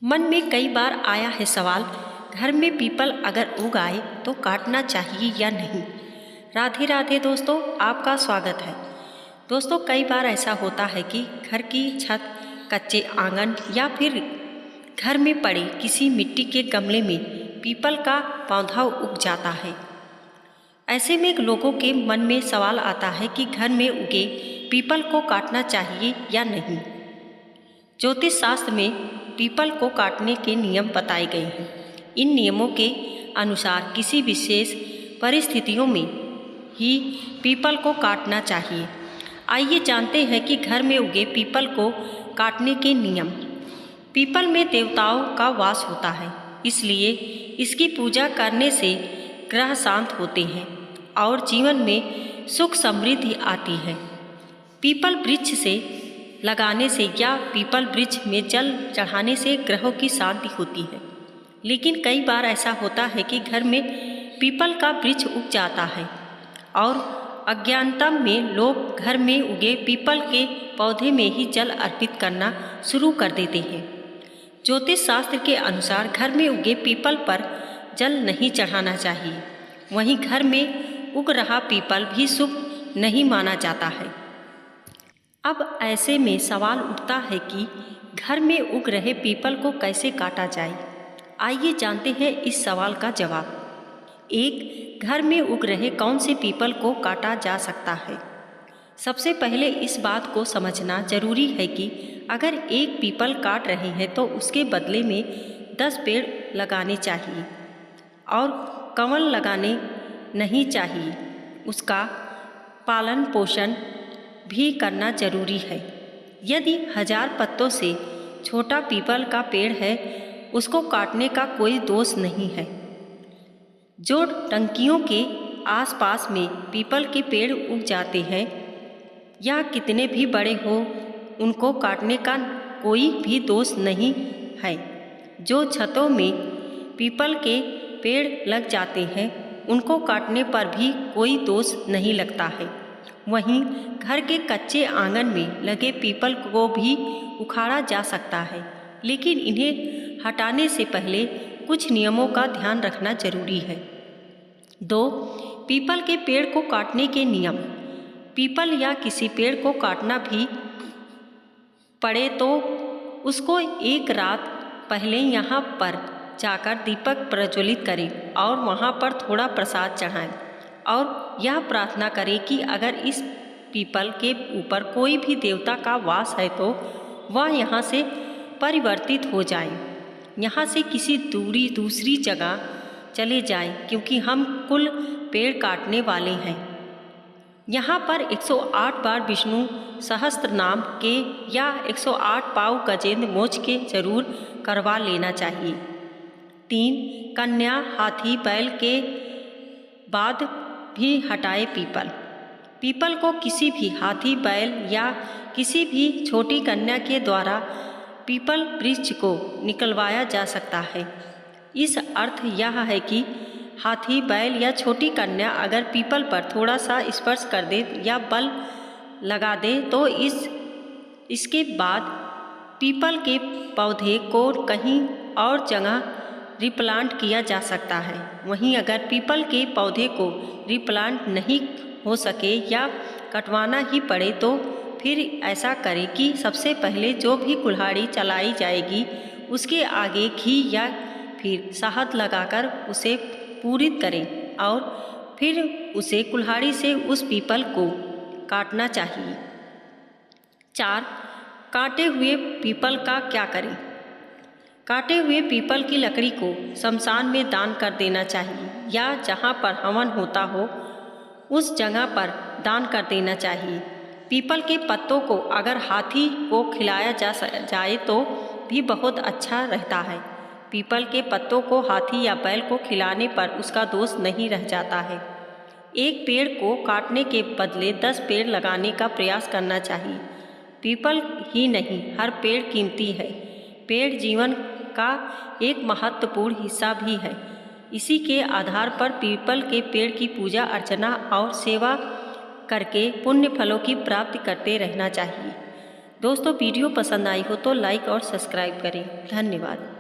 मन में कई बार आया है सवाल, घर में पीपल अगर उग आए तो काटना चाहिए या नहीं। राधे राधे दोस्तों, आपका स्वागत है। दोस्तों, कई बार ऐसा होता है कि घर की छत, कच्चे आंगन या फिर घर में पड़े किसी मिट्टी के गमले में पीपल का पौधा उग जाता है। ऐसे में लोगों के मन में सवाल आता है कि घर में उगे पीपल को काटना चाहिए या नहीं। ज्योतिष शास्त्र में पीपल को काटने के नियम बताए गए हैं। इन नियमों के अनुसार किसी विशेष परिस्थितियों में ही पीपल को काटना चाहिए। आइए जानते हैं कि घर में उगे पीपल को काटने के नियम। पीपल में देवताओं का वास होता है, इसलिए इसकी पूजा करने से ग्रह शांत होते हैं और जीवन में सुख समृद्धि आती है। पीपल वृक्ष से लगाने से या पीपल वृक्ष में जल चढ़ाने से ग्रहों की शांति होती है। लेकिन कई बार ऐसा होता है कि घर में पीपल का वृक्ष उग जाता है और अज्ञानता में लोग घर में उगे पीपल के पौधे में ही जल अर्पित करना शुरू कर देते हैं। ज्योतिष शास्त्र के अनुसार घर में उगे पीपल पर जल नहीं चढ़ाना चाहिए। वहीं घर में उग रहा पीपल भी शुभ नहीं माना जाता है। अब ऐसे में सवाल उठता है कि घर में उग रहे पीपल को कैसे काटा जाए। आइए जानते हैं इस सवाल का जवाब। 1. घर में उग रहे कौन से पीपल को काटा जा सकता है। सबसे पहले इस बात को समझना जरूरी है कि अगर एक पीपल काट रहे हैं तो उसके बदले में 10 पेड़ लगाने चाहिए और कंवल लगाने नहीं चाहिए। उसका पालन पोषण भी करना जरूरी है। यदि 1000 पत्तों से छोटा पीपल का पेड़ है, उसको काटने का कोई दोष नहीं है। जो टंकियों के आसपास में पीपल के पेड़ उग जाते हैं या कितने भी बड़े हो, उनको काटने का कोई भी दोष नहीं है। जो छतों में पीपल के पेड़ लग जाते हैं, उनको काटने पर भी कोई दोष नहीं लगता है। वहीं घर के कच्चे आंगन में लगे पीपल को भी उखाड़ा जा सकता है, लेकिन इन्हें हटाने से पहले कुछ नियमों का ध्यान रखना जरूरी है। 2. पीपल के पेड़ को काटने के नियम। पीपल या किसी पेड़ को काटना भी पड़े तो उसको एक रात पहले यहाँ पर जाकर दीपक प्रज्वलित करें और वहाँ पर थोड़ा प्रसाद चढ़ाएं और यह प्रार्थना करें कि अगर इस पीपल के ऊपर कोई भी देवता का वास है तो वह यहाँ से परिवर्तित हो जाए, यहाँ से किसी दूसरी जगह चले जाएं, क्योंकि हम कुल पेड़ काटने वाले हैं। यहाँ पर 108 बार विष्णु सहस्त्र नाम के या 108 पाव गजेंद्र मोक्ष के जरूर करवा लेना चाहिए। 3. कन्या, हाथी, बैल के बाद भी हटाए पीपल को किसी भी हाथी, बैल या किसी भी छोटी कन्या के द्वारा पीपल वृक्ष को निकलवाया जा सकता है। इस अर्थ यह है कि हाथी, बैल या छोटी कन्या अगर पीपल पर थोड़ा सा स्पर्श कर दे या बल लगा दे तो इसके बाद पीपल के पौधे को कहीं और जगह रिप्लांट किया जा सकता है। वहीं अगर पीपल के पौधे को रिप्लांट नहीं हो सके या कटवाना ही पड़े तो फिर ऐसा करें कि सबसे पहले जो भी कुल्हाड़ी चलाई जाएगी उसके आगे घी या फिर शहद लगाकर उसे पूरित करें और फिर उसे कुल्हाड़ी से उस पीपल को काटना चाहिए। 4. काटे हुए पीपल का क्या करें। काटे हुए पीपल की लकड़ी को शमशान में दान कर देना चाहिए या जहाँ पर हवन होता हो उस जगह पर दान कर देना चाहिए। पीपल के पत्तों को अगर हाथी को खिलाया जाए तो भी बहुत अच्छा रहता है। पीपल के पत्तों को हाथी या बैल को खिलाने पर उसका दोष नहीं रह जाता है। एक पेड़ को काटने के बदले 10 पेड़ लगाने का प्रयास करना चाहिए। पीपल ही नहीं, हर पेड़ कीमती है। पेड़ जीवन का एक महत्वपूर्ण हिस्सा भी है। इसी के आधार पर पीपल के पेड़ की पूजा अर्चना और सेवा करके पुण्य फलों की प्राप्ति करते रहना चाहिए। दोस्तों वीडियो पसंद आई हो तो लाइक और सब्सक्राइब करें। धन्यवाद।